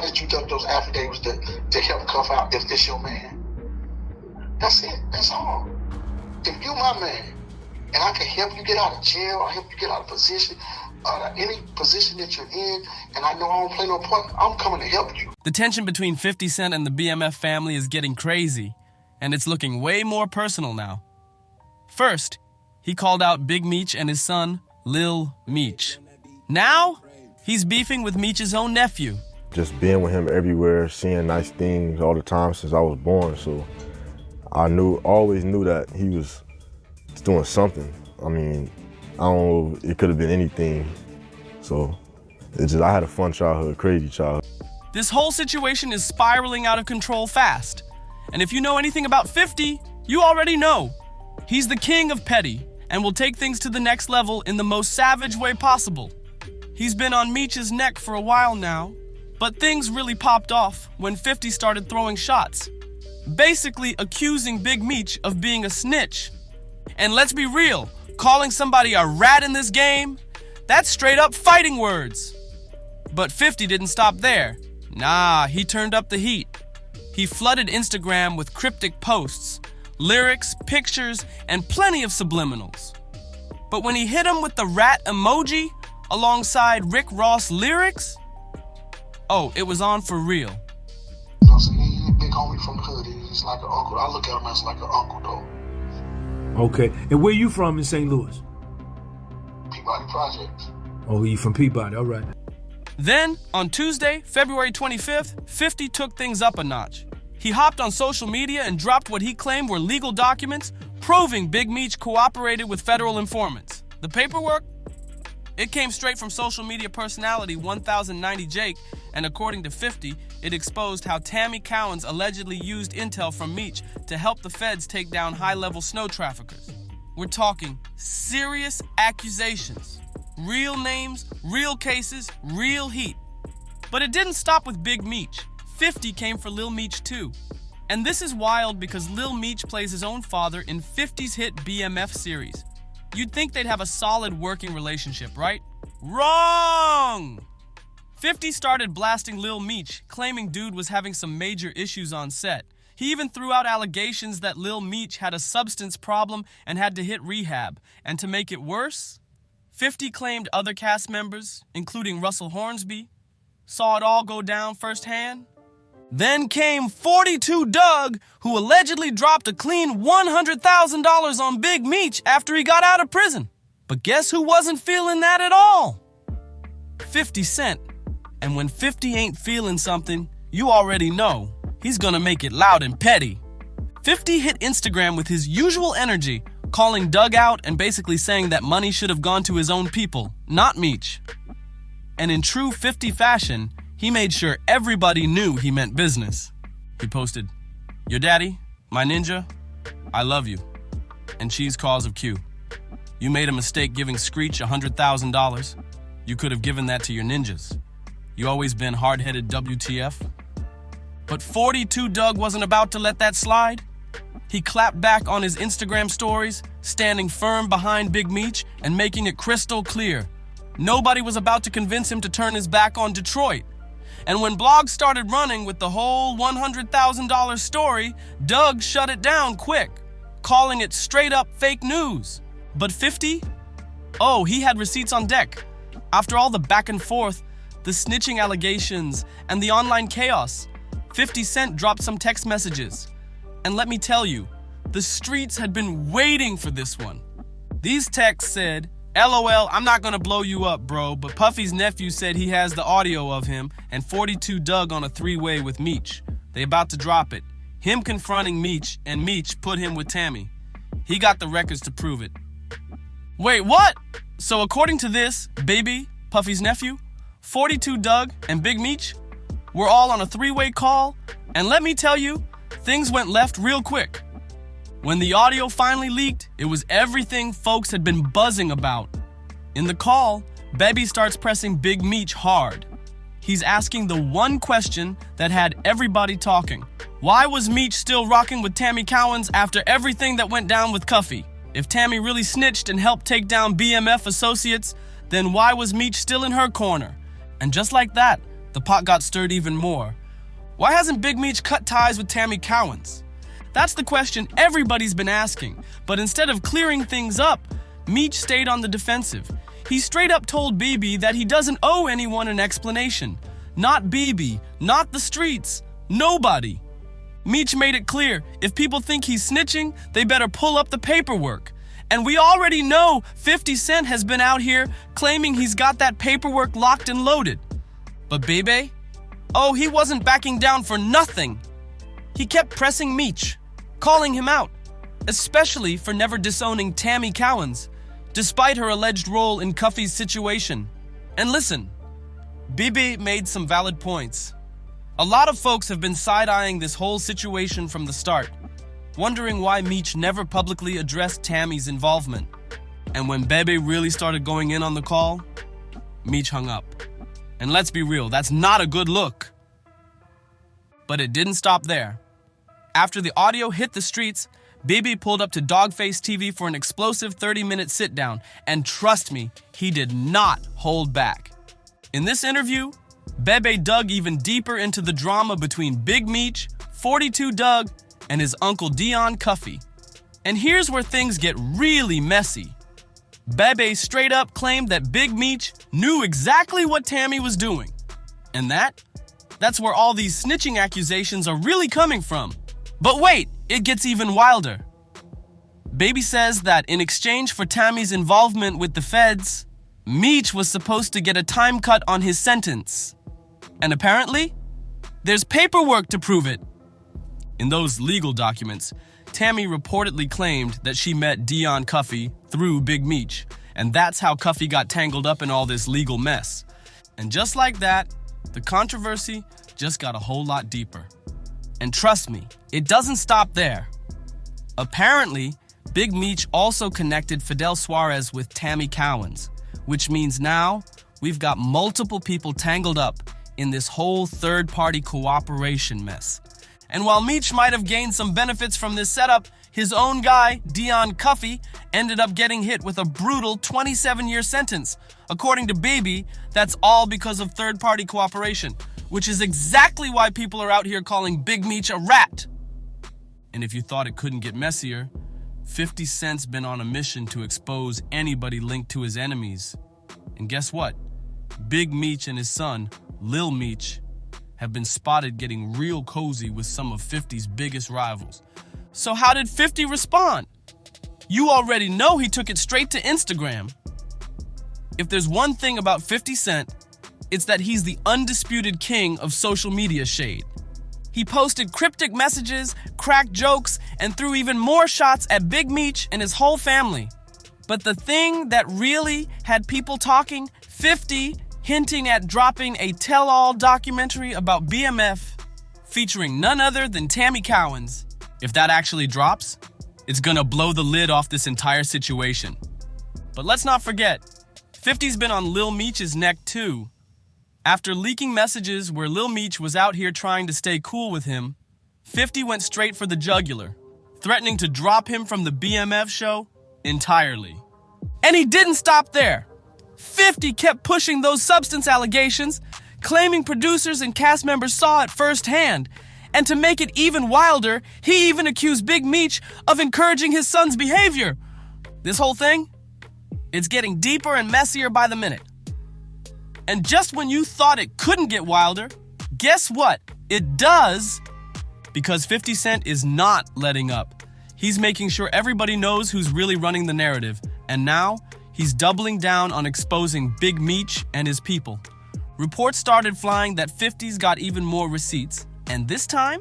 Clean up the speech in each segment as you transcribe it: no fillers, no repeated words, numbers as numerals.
That you took those affidavits to help cuff out if this your man. That's it. That's all. If you my man, and I can help you get out of jail, or help you get out of position, any position that you're in, and I know I don't play no part, I'm coming to help you. The tension between 50 Cent and the BMF family is getting crazy, and it's looking way more personal now. First, he called out Big Meech and his son, Lil Meech. Now, he's beefing with Meech's own nephew. Just being with him everywhere, seeing nice things all the time since I was born, so I always knew that he was doing something. I mean, I don't know, it could have been anything. So I had a fun childhood, crazy childhood. This whole situation is spiraling out of control fast. And if you know anything about 50, you already know. He's the king of petty and will take things to the next level in the most savage way possible. He's been on Meech's neck for a while now, but things really popped off when 50 started throwing shots, basically accusing Big Meech of being a snitch. And let's be real, calling somebody a rat in this game, that's straight up fighting words. But 50 didn't stop there. Nah, he turned up the heat. He flooded Instagram with cryptic posts, lyrics, pictures, and plenty of subliminals. But when he hit him with the rat emoji alongside Rick Ross lyrics, oh, it was on for real. You know, so he's a big homie from the hood. He's like an uncle. I look at him as like an uncle, though. Okay. And where you from in St. Louis? Peabody Projects. Oh, you from Peabody. All right. Then, on Tuesday, February 25th, 50 took things up a notch. He hopped on social media and dropped what he claimed were legal documents proving Big Meech cooperated with federal informants. The paperwork? It came straight from social media personality 1090 Jake, and according to 50, it exposed how Tammy Cowens allegedly used intel from Meech to help the feds take down high-level snow traffickers. We're talking serious accusations, real names, real cases, real heat. But it didn't stop with Big Meech. 50 came for Lil Meech too. And this is wild because Lil Meech plays his own father in 50's hit BMF series. You'd think they'd have a solid working relationship, right? Wrong! 50 started blasting Lil Meech, claiming dude was having some major issues on set. He even threw out allegations that Lil Meech had a substance problem and had to hit rehab. And to make it worse, 50 claimed other cast members, including Russell Hornsby, saw it all go down firsthand. Then came 42 Dugg, who allegedly dropped a clean $100,000 on Big Meech after he got out of prison. But guess who wasn't feeling that at all? 50 Cent. And when 50 ain't feeling something, you already know he's gonna make it loud and petty. 50 hit Instagram with his usual energy, calling Dugg out and basically saying that money should have gone to his own people, not Meech. And in true 50 fashion, he made sure everybody knew he meant business. He posted, "Your daddy, my ninja, I love you. And she's cause of Q. You made a mistake giving Screech $100,000. You could have given that to your ninjas. You always been hard-headed WTF." But 42 Dugg wasn't about to let that slide. He clapped back on his Instagram stories, standing firm behind Big Meech and making it crystal clear. Nobody was about to convince him to turn his back on Detroit. And when blogs started running with the whole $100,000 story, Dugg shut it down quick, calling it straight up fake news. But 50? Oh, he had receipts on deck. After all the back and forth, the snitching allegations, and the online chaos, 50 Cent dropped some text messages. And let me tell you, the streets had been waiting for this one. These texts said, "LOL, I'm not gonna blow you up, bro, but Puffy's nephew said he has the audio of him and 42 Dugg on a three-way with Meech. They about to drop it. Him confronting Meech, and Meech put him with Tammy. He got the records to prove it." Wait, what? So according to this, Baby, Puffy's nephew, 42 Dugg, and Big Meech were all on a three-way call, and let me tell you, things went left real quick. When the audio finally leaked, it was everything folks had been buzzing about. In the call, Baby starts pressing Big Meech hard. He's asking the one question that had everybody talking. Why was Meech still rocking with Tammy Cowens after everything that went down with Cuffy? If Tammy really snitched and helped take down BMF associates, then why was Meech still in her corner? And just like that, the pot got stirred even more. Why hasn't Big Meech cut ties with Tammy Cowens? That's the question everybody's been asking. But instead of clearing things up, Meech stayed on the defensive. He straight up told BB that he doesn't owe anyone an explanation. Not BB, not the streets, nobody. Meech made it clear, if people think he's snitching, they better pull up the paperwork. And we already know 50 Cent has been out here claiming he's got that paperwork locked and loaded. But Bebe? Oh, he wasn't backing down for nothing. He kept pressing Meech, calling him out, especially for never disowning Tammy Cowens, despite her alleged role in Cuffy's situation. And listen, Bebe made some valid points. A lot of folks have been side-eyeing this whole situation from the start, wondering why Meech never publicly addressed Tammy's involvement. And when Bebe really started going in on the call, Meech hung up. And let's be real, that's not a good look. But it didn't stop there. After the audio hit the streets, Bebe pulled up to Dogface TV for an explosive 30-minute sit-down, and trust me, he did not hold back. In this interview, Bebe dug even deeper into the drama between Big Meech, 42 Dugg, and his uncle Dion Cuffy. And here's where things get really messy. Bebe straight up claimed that Big Meech knew exactly what Tammy was doing. And that's where all these snitching accusations are really coming from. But wait, it gets even wilder. Bebe says that in exchange for Tammy's involvement with the feds, Meech was supposed to get a time cut on his sentence. And apparently, there's paperwork to prove it. In those legal documents, Tammy reportedly claimed that she met Dion Cuffy through Big Meech, and that's how Cuffy got tangled up in all this legal mess. And just like that, the controversy just got a whole lot deeper. And trust me, it doesn't stop there. Apparently, Big Meech also connected Fidel Suarez with Tammy Cowens, which means now we've got multiple people tangled up in this whole third-party cooperation mess. And while Meech might have gained some benefits from this setup, his own guy, Dion Cuffy, ended up getting hit with a brutal 27-year sentence. According to Bebe, that's all because of third-party cooperation, which is exactly why people are out here calling Big Meech a rat. And if you thought it couldn't get messier, 50 Cent's been on a mission to expose anybody linked to his enemies. And guess what? Big Meech and his son, Lil Meech, have been spotted getting real cozy with some of 50's biggest rivals. So how did 50 respond? You already know he took it straight to Instagram. If there's one thing about 50 Cent, it's that he's the undisputed king of social media shade. He posted cryptic messages, cracked jokes, and threw even more shots at Big Meech and his whole family. But the thing that really had people talking, 50 hinting at dropping a tell-all documentary about BMF featuring none other than Tammy Cowens. If that actually drops, it's gonna blow the lid off this entire situation. But let's not forget, 50's been on Lil Meech's neck too. After leaking messages where Lil Meech was out here trying to stay cool with him, 50 went straight for the jugular, threatening to drop him from the BMF show entirely. And he didn't stop there. 50 kept pushing those substance allegations, claiming producers and cast members saw it firsthand. And to make it even wilder, he even accused Big Meech of encouraging his son's behavior. This whole thing, it's getting deeper and messier by the minute. And just when you thought it couldn't get wilder, guess what? It does, because 50 Cent is not letting up. He's making sure everybody knows who's really running the narrative. And now, he's doubling down on exposing Big Meech and his people. Reports started flying that 50's got even more receipts. And this time,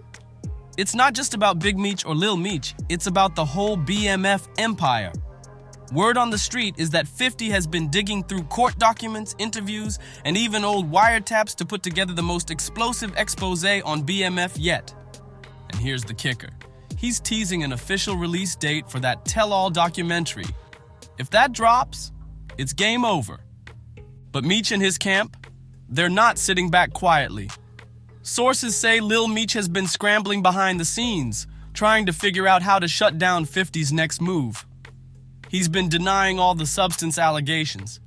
it's not just about Big Meech or Lil Meech, it's about the whole BMF empire. Word on the street is that 50 has been digging through court documents, interviews, and even old wiretaps to put together the most explosive expose on BMF yet. And here's the kicker. He's teasing an official release date for that tell-all documentary. If that drops, it's game over. But Meech and his camp, they're not sitting back quietly. Sources say Lil Meech has been scrambling behind the scenes, trying to figure out how to shut down 50's next move. He's been denying all the substance allegations,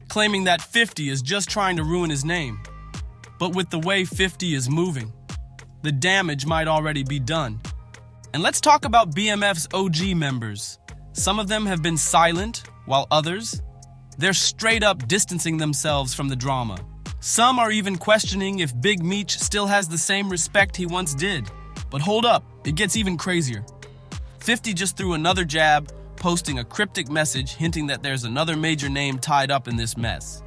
claiming that 50 is just trying to ruin his name. But with the way 50 is moving, the damage might already be done. And let's talk about BMF's OG members. Some of them have been silent, while others, they're straight up distancing themselves from the drama. Some are even questioning if Big Meech still has the same respect he once did. But hold up, it gets even crazier. 50 just threw another jab, posting a cryptic message hinting that there's another major name tied up in this mess.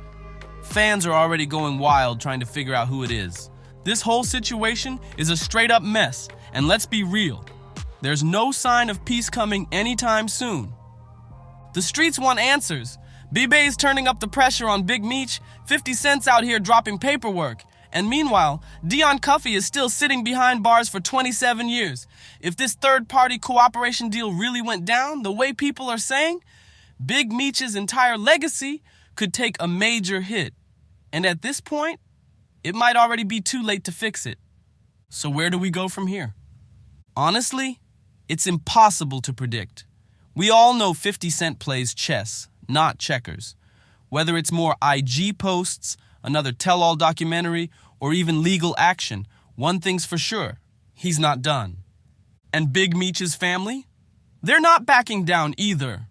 Fans are already going wild trying to figure out who it is. This whole situation is a straight up mess, and let's be real, there's no sign of peace coming anytime soon. The streets want answers. B-Bay's turning up the pressure on Big Meech, 50 Cent's out here dropping paperwork. And meanwhile, Dion Cuffey is still sitting behind bars for 27 years. If this third-party cooperation deal really went down the way people are saying, Big Meech's entire legacy could take a major hit. And at this point, it might already be too late to fix it. So where do we go from here? Honestly, it's impossible to predict. We all know 50 Cent plays chess, not checkers. Whether it's more IG posts, another tell-all documentary, or even legal action, one thing's for sure, he's not done. And Big Meech's family? They're not backing down either.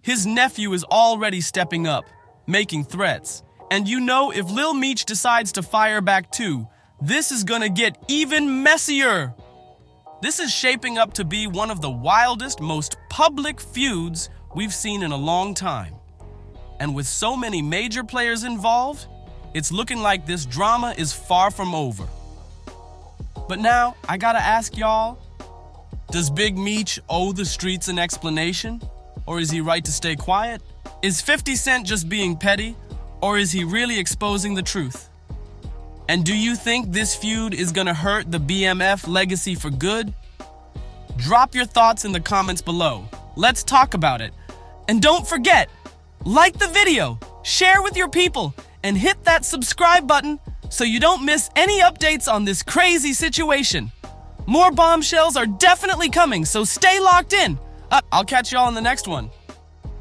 His nephew is already stepping up, making threats. And you know, if Lil Meech decides to fire back too, this is gonna get even messier. This is shaping up to be one of the wildest, most public feuds we've seen in a long time. And with so many major players involved, it's looking like this drama is far from over. But now, I gotta ask y'all, does Big Meech owe the streets an explanation? Or is he right to stay quiet? Is 50 Cent just being petty? Or is he really exposing the truth? And do you think this feud is gonna hurt the BMF legacy for good? Drop your thoughts in the comments below. Let's talk about it. And don't forget, like the video, share with your people, and hit that subscribe button so you don't miss any updates on this crazy situation. More bombshells are definitely coming, so stay locked in. I'll catch y'all in the next one.